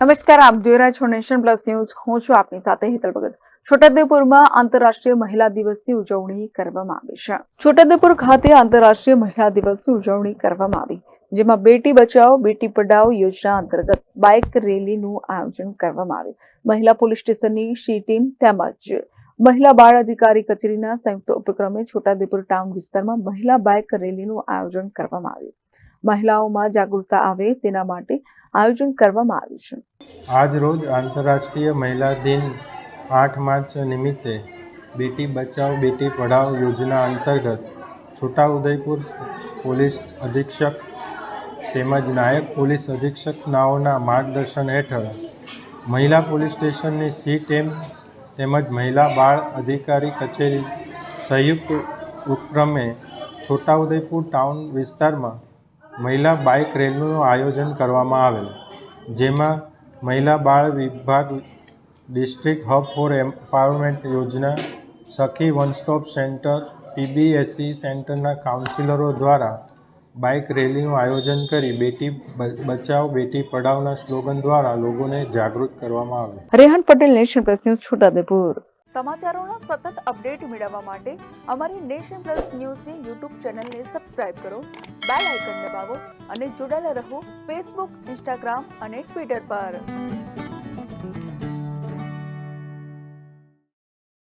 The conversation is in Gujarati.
નમસ્કાર, આપ જોઈ રહ્યા છો નેશન પ્લસ ન્યૂઝ. હું છું આપની સાથે હેતલ ભગત. છોટાઉદેપુરમાં આંતરરાષ્ટ્રીય મહિલા દિવસની ઉજવણી કરવામાં આવી છે. છોટાઉદેપુર ખાતે આંતરરાષ્ટ્રીય મહિલા દિવસની ઉજવણી કરવામાં આવી, જેમાં બેટી બચાવો બેટી પઢાઓ યોજના અંતર્ગત બાઇક રેલીનું આયોજન કરવામાં આવ્યું. મહિલા પોલીસ સ્ટેશનની સી ટીમ તેમજ મહિલા બાળ અધિકારી કચેરીના સંયુક્ત ઉપક્રમે છોટાઉદેપુર ટાઉન વિસ્તારમાં મહિલા બાઇક રેલીનું આયોજન કરવામાં આવ્યું. મહિલાઓમાં જાગૃતતા આવે તેના માટે આયોજન કરવામાં આવ્યું છે. આજ રોજ આંતરરાષ્ટ્રીય મહિલા દિન 8 માર્ચ નિમિત્તે બેટી બચાવો બેટી પઢાઓ યોજના અંતર્ગત છોટાઉદેપુર પોલીસ અધિક્ષક તેમજ નાયબ પોલીસ અધિક્ષકનાઓના માર્ગદર્શન હેઠળ મહિલા પોલીસ સ્ટેશનની સી ટીમ તેમજ મહિલા બાળ અધિકારી કચેરી સંયુક્ત ઉપક્રમે છોટાઉદેપુર ટાઉન વિસ્તારમાં મહિલા બાઇક રેલીનું આયોજન કરવામાં આવેલ, જેમાં મહિલા બાળ વિભાગ, ડિસ્ટ્રિક્ટ હબ ફોર એમ્પાવરમેન્ટ યોજના, સખી વન સ્ટોપ સેન્ટર, પીબીએસસી સેન્ટરના કાઉન્સિલરો દ્વારા બાઇક રેલીનું આયોજન કરી બેટી બચાવો બેટી પઢાઓના સ્લોગન દ્વારા લોકોને જાગૃત કરવામાં આવ્યું. Rehan Patel, nation plus news, Chhotaudepur. સમાચારોના સતત અપડેટ મેળવવા માટે અમારી નેશન પ્લસ ન્યૂઝની યુટ્યુબ ચેનલને સબસ્ક્રાઇબ કરો, બેલ આઇકન દબાવો અને જોડાયેલા રહો ફેસબુક, ઇન્સ્ટાગ્રામ અને ટ્વિટર પર.